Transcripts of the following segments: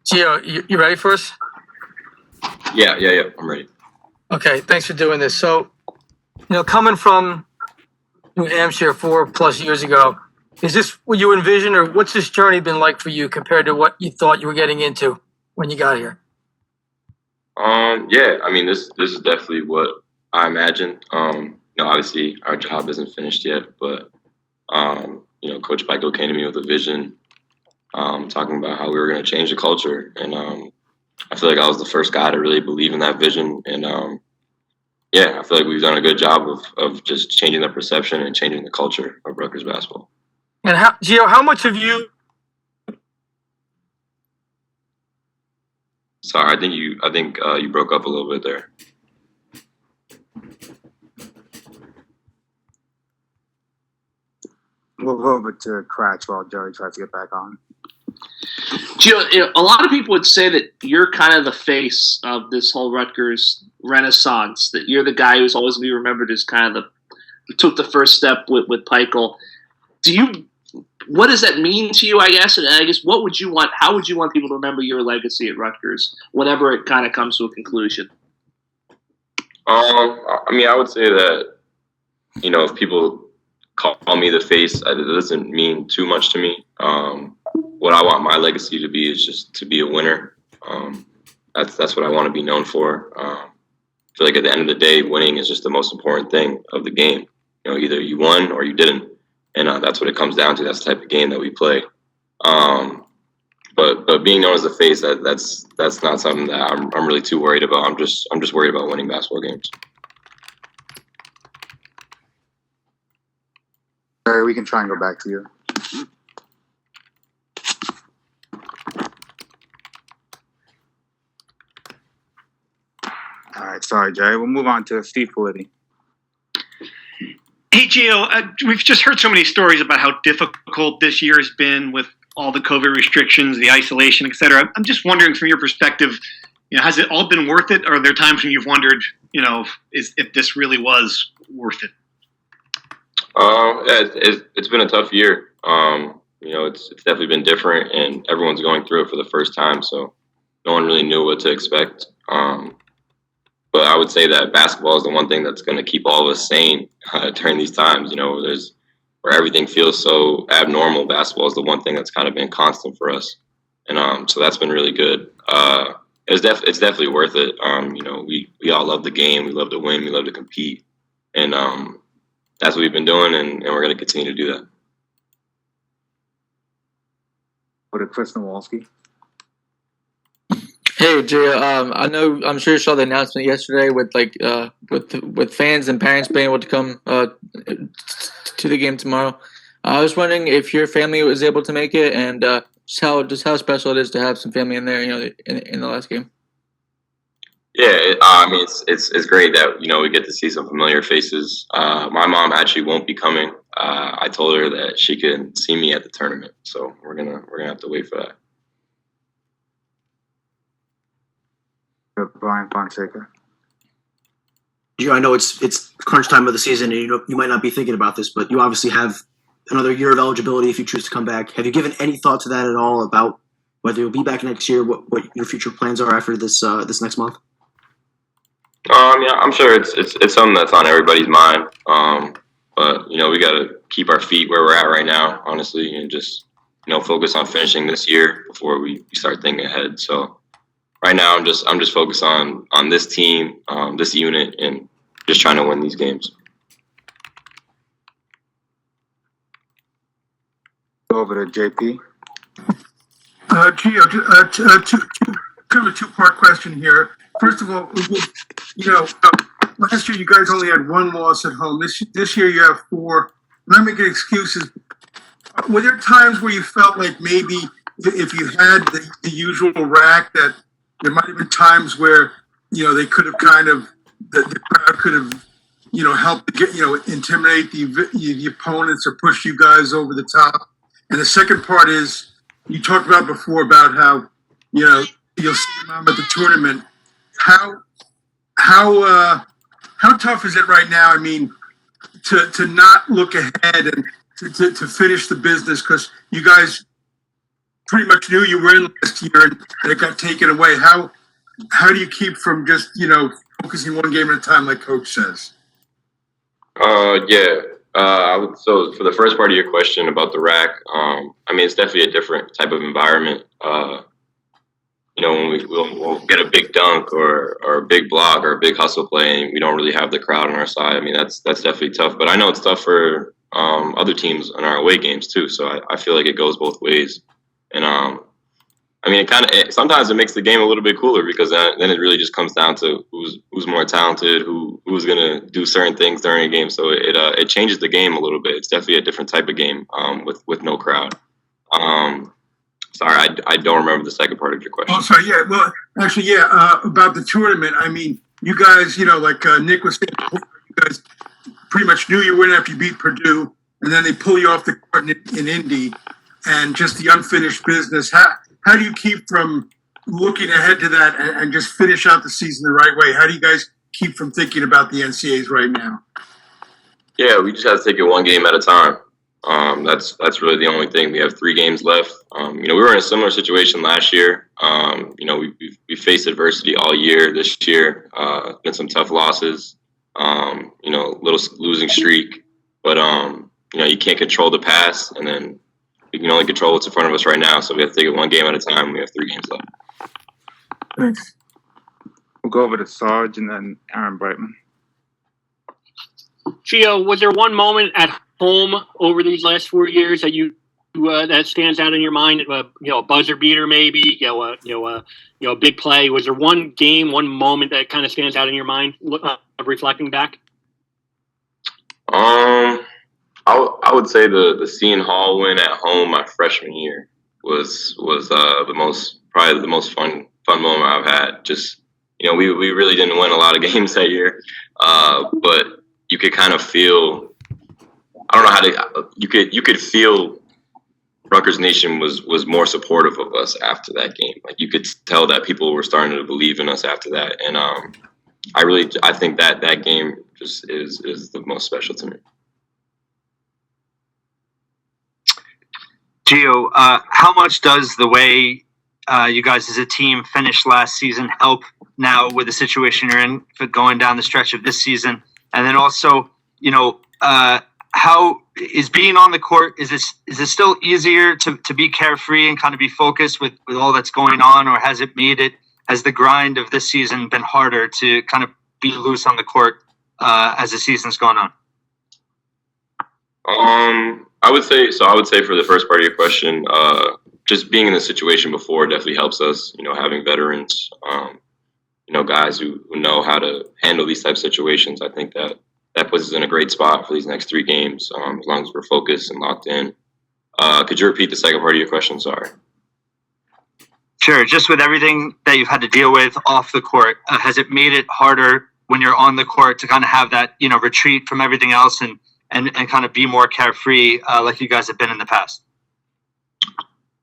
Geo, you ready for us? Yeah. I'm ready. Okay, thanks for doing this. So, coming from New Hampshire 4+ years ago, is this what you envisioned, or what's this journey been like for you compared to what you thought you were getting into when you got here? Yeah. I mean, this is definitely what I imagined. Obviously our job isn't finished yet, but Coach Michael came to me with a vision, talking about how we were going to change the culture, and I feel like I was the first guy to really believe in that vision, and I feel like we've done a good job of just changing the perception and changing the culture of Rutgers basketball. And Geo, how much have you? Sorry, I think you broke up a little bit there. We'll go over to Cratch while Joey tries to get back on. Gio, a lot of people would say that you're kind of the face of this whole Rutgers renaissance, that you're the guy who's always going to be remembered as kind of who took the first step with Peichel. What does that mean to you, I guess? And I guess how would you want people to remember your legacy at Rutgers whenever it kind of comes to a conclusion? I would say that, if people call me the face, it doesn't mean too much to me. What I want my legacy to be is just to be a winner. That's what I want to be known for. I feel like at the end of the day, winning is just the most important thing of the game. Either you won or you didn't, and that's what it comes down to. That's the type of game that we play. But being known as the face, that's not something that I'm really too worried about. I'm just worried about winning basketball games. Barry, we can try and go back to you. All right, sorry, Jerry. We'll move on to Steve Politi. Hey, Gio, we've just heard so many stories about how difficult this year has been with all the COVID restrictions, the isolation, et cetera. I'm just wondering, from your perspective, has it all been worth it? Or are there times when you've wondered, if this really was worth it? It's been a tough year. It's definitely been different, and everyone's going through it for the first time, so no one really knew what to expect. But I would say that basketball is the one thing that's going to keep all of us sane during these times. Where everything feels so abnormal. Basketball is the one thing that's kind of been constant for us, and so that's been really good. It's definitely worth it. We all love the game. We love to win. We love to compete, and that's what we've been doing, and we're going to continue to do that. Go to Chris Nowalski. Hey, Jay. I'm sure you saw the announcement yesterday with with fans and parents being able to come to the game tomorrow. I was wondering if your family was able to make it, and just how special it is to have some family in there, in the last game. Yeah, it's great that we get to see some familiar faces. My mom actually won't be coming. I told her that she can see me at the tournament, so we're gonna have to wait for that. Brian Fonseca. I know it's crunch time of the season, and you might not be thinking about this, but you obviously have another year of eligibility if you choose to come back. Have you given any thought to that at all, about whether you'll be back next year, what your future plans are after this next month? Yeah, I'm sure it's something that's on everybody's mind. But we got to keep our feet where we're at right now, honestly, and just focus on finishing this year before we start thinking ahead. So right now, I'm just focused on this team, this unit, and just trying to win these games. Over to JP. Gio, kind of a two-part question here. First of all, last year you guys only had one loss at home. This year you have 4. I'm not making excuses. Were there times where you felt like maybe if you had the usual rack, that there might have been times where they could have the crowd could have helped to get intimidate the opponents or push you guys over the top? And the second part is, you talked about before about how you'll see them at the tournament. How tough is it right now? I mean, to not look ahead and to finish the business, because you guys pretty much knew you were in last year and it got taken away. How do you keep from just, focusing one game at a time like Coach says? Yeah. So for the first part of your question about the rack, it's definitely a different type of environment. When we'll get a big dunk or a big block or a big hustle play, and we don't really have the crowd on our side. That's definitely tough. But I know it's tough for other teams in our away games too. So I feel like it goes both ways. And sometimes it makes the game a little bit cooler because then it really just comes down to who's more talented, who's gonna do certain things during a game. So it changes the game a little bit. It's definitely a different type of game with no crowd. Sorry, I don't remember the second part of your question. Oh, sorry. Yeah. Well, actually, about the tournament. You guys, like Nick was saying, you guys pretty much knew you were in after you beat Purdue, and then they pull you off the court in Indy, and just the unfinished business. How do you keep from looking ahead to that and just finish out the season the right way? How do you guys keep from thinking about the NCAAs right now? Yeah, we just have to take it one game at a time. That's really the only thing. We have 3 games left. We were in a similar situation last year. We faced adversity all year. This year, been some tough losses. Little losing streak, but you can't control the past, and then you can only control what's in front of us right now. So we have to take it one game at a time. We have 3 games left. Thanks. We'll go over to Sarge and then Aaron Brightman. Geo, was there one moment at home over these last 4 years that that stands out in your mind? A buzzer beater, maybe. A big play. Was there one game, one moment that kind of stands out in your mind, reflecting back? I would say the Seton Hall win at home my freshman year was probably the most fun moment I've had. Just we really didn't win a lot of games that year, but you could kind of feel. I don't know how to. You could feel Rutgers Nation was more supportive of us after that game. Like you could tell that people were starting to believe in us after that, and I think that game just is the most special to me. Geo, how much does the way you guys as a team finished last season help now with the situation you're in for going down the stretch of this season? And then also, how is being on the court, is it still easier to be carefree and kind of be focused with all that's going on, or has the grind of this season been harder to kind of be loose on the court as the season's gone on? I would say for the first part of your question, just being in the situation before definitely helps us, having veterans, guys who know how to handle these types of situations. I think that puts us in a great spot for these next 3 games, as long as we're focused and locked in. Could you repeat the second part of your question? Sorry. Sure. Just with everything that you've had to deal with off the court, has it made it harder when you're on the court to kind of have that, retreat from everything else and kind of be more carefree like you guys have been in the past?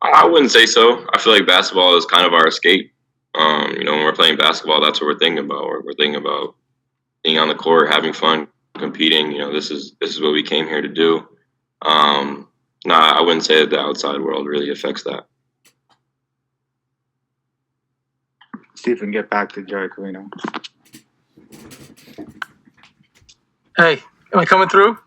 I wouldn't say so. I feel like basketball is kind of our escape. When we're playing basketball, that's what we're thinking about. We're thinking about being on the court, having fun, competing. This is what we came here to do. I wouldn't say that the outside world really affects that. See if we can get back to Jerry Carino. Hey, am I coming through?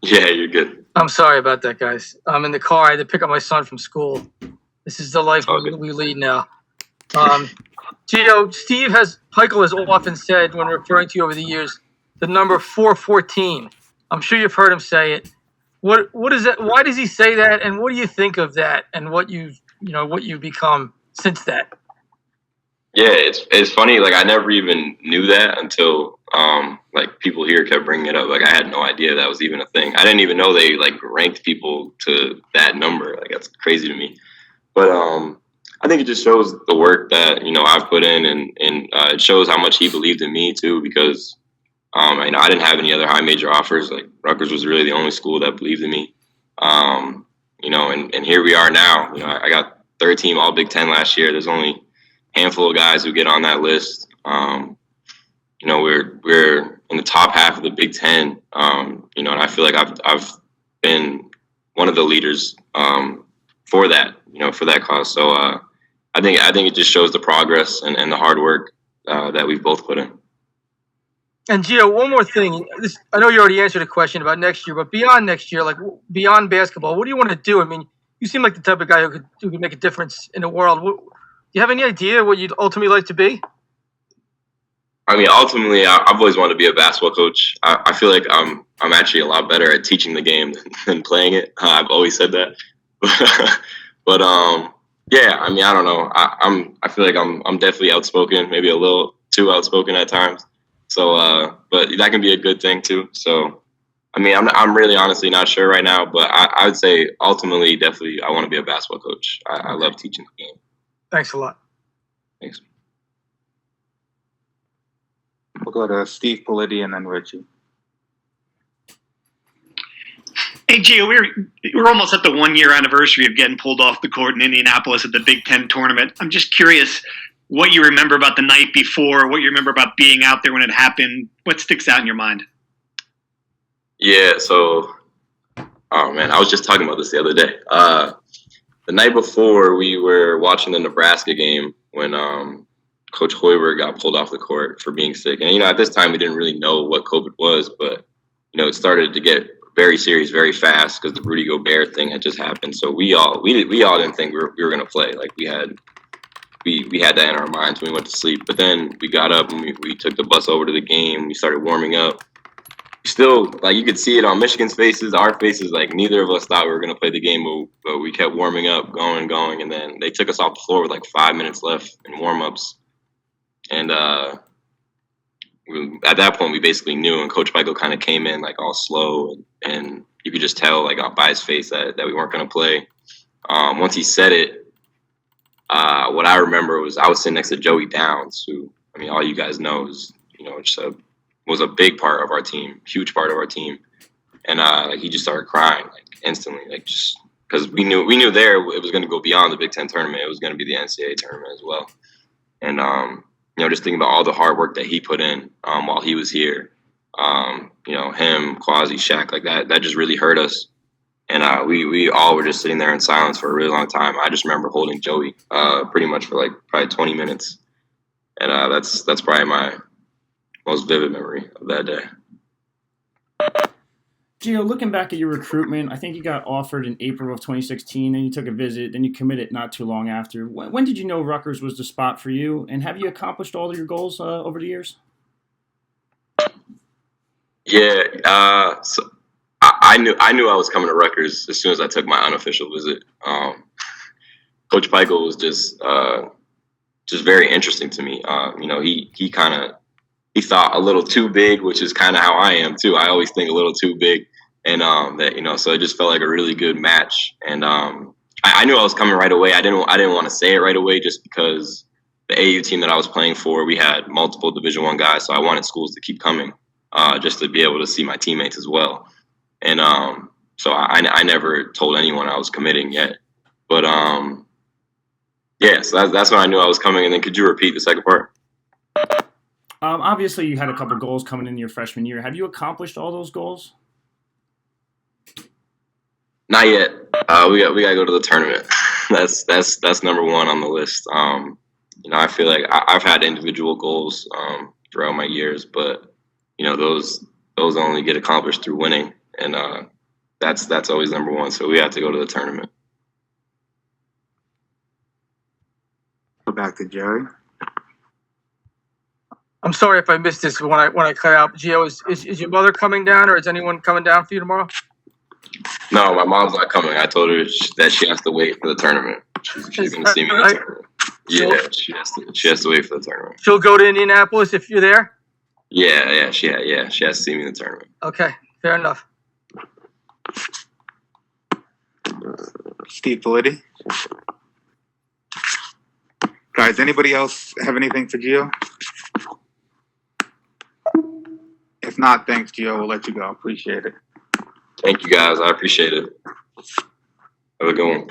Yeah, you're good. I'm sorry about that, guys. I'm in the car. I had to pick up my son from school. This is the life we lead now. Geo, Steve Heichel has often said, when referring to you over the years, the number 414. I'm sure you've heard him say it. What is that? Why does he say that? And what do you think of that? And what you've become since that? Yeah, it's funny. Like I never even knew that until people here kept bringing it up. Like I had no idea that was even a thing. I didn't even know they ranked people to that number. Like that's crazy to me. But I think it just shows the work that I've put in, and it shows how much he believed in me too. Because I didn't have any other high major offers. Like Rutgers was really the only school that believed in me. And here we are now. I got 3rd team All Big Ten last year. There's only a handful of guys who get on that list. We're in the top half of the Big Ten. And I feel like I've been one of the leaders for that, for that cause. So I think it just shows the progress and the hard work that we've both put in. And Gio, one more thing. I know you already answered a question about next year, but beyond next year, like beyond basketball, what do you want to do? I mean, you seem like the type of guy who could make a difference in the world. Do you have any idea what you'd ultimately like to be? I mean, ultimately, I've always wanted to be a basketball coach. I feel like I'm actually a lot better at teaching the game than playing it. I've always said that, but yeah. I mean, I don't know. I feel like I'm definitely outspoken, maybe a little too outspoken at times. So, but that can be a good thing too. So, I mean, I'm really honestly not sure right now, but I would say ultimately, definitely, I want to be a basketball coach. I love teaching the game. Thanks a lot. Thanks. We'll go to Steve Politi and then Richie. Hey, Gio, we're almost at the 1-year anniversary of getting pulled off the court in Indianapolis at the Big Ten tournament. I'm just curious what you remember about the night before, what you remember about being out there when it happened. What sticks out in your mind? Yeah, so, oh man, I was just talking about this the other day. The night before, we were watching the Nebraska game when Coach Hoiberg got pulled off the court for being sick. And, at this time, we didn't really know what COVID was, but, it started to get very serious very fast because the Rudy Gobert thing had just happened. So we all didn't think we were going to play. Like, we had that in our minds when we went to sleep. But then we got up and we took the bus over to the game. We started warming up. Still, like, you could see it on Michigan's faces, our faces. Like, neither of us thought we were going to play the game, but we kept warming up, going. And then they took us off the floor with like 5 minutes left in warm-ups. And at that point, we basically knew. And Coach Michael kind of came in like all slow. And you could just tell like by his face that we weren't going to play. Once he said it, what I remember was I was sitting next to Joey Downs, who, I mean, all you guys know is, was a big part of our team, huge part of our team. And he just started crying like instantly, like just because we knew there it was going to go beyond the Big Ten tournament. It was going to be the NCAA tournament as well. And, just thinking about all the hard work that he put in while he was here, him, Quasi, Shaq, like that just really hurt us. And we all were just sitting there in silence for a really long time. I just remember holding Joey pretty much for like probably 20 minutes. And that's probably my most vivid memory of that day. Gio, looking back at your recruitment, I think you got offered in April of 2016, and you took a visit, then you committed not too long after. When did you know Rutgers was the spot for you, and have you accomplished all of your goals over the years? Yeah, so I knew I was coming to Rutgers as soon as I took my unofficial visit. Coach Michael was just very interesting to me. He thought a little too big, which is kind of how I am too. I always think a little too big, and so it just felt like a really good match. And I knew I was coming right away. I didn't want to say it right away just because the AU team that I was playing for, we had multiple Division I guys, so I wanted schools to keep coming, just to be able to see my teammates as well. And so I never told anyone I was committing yet, but yeah. So that's when I knew I was coming. And then could you repeat the second part? Obviously, you had a couple goals coming in your freshman year. Have you accomplished all those goals? Not yet. We got to go to the tournament. That's number one on the list. I feel like I've had individual goals throughout my years, but those only get accomplished through winning, and that's always number one. So we have to go to the tournament. Go back to Jerry. I'm sorry if I missed this when I cut out. Gio, is your mother coming down, or is anyone coming down for you tomorrow? No, my mom's not coming. I told her that she has to wait for the tournament. She's going to see me in the tournament. Yeah, she has to wait for the tournament. She'll go to Indianapolis if you're there? Yeah, she has to see me in the tournament. Okay, fair enough. Steve Politi. Guys, anybody else have anything for Gio? If not, thanks, Gio. We'll let you go. Appreciate it. Thank you, guys. I appreciate it. Have a good one.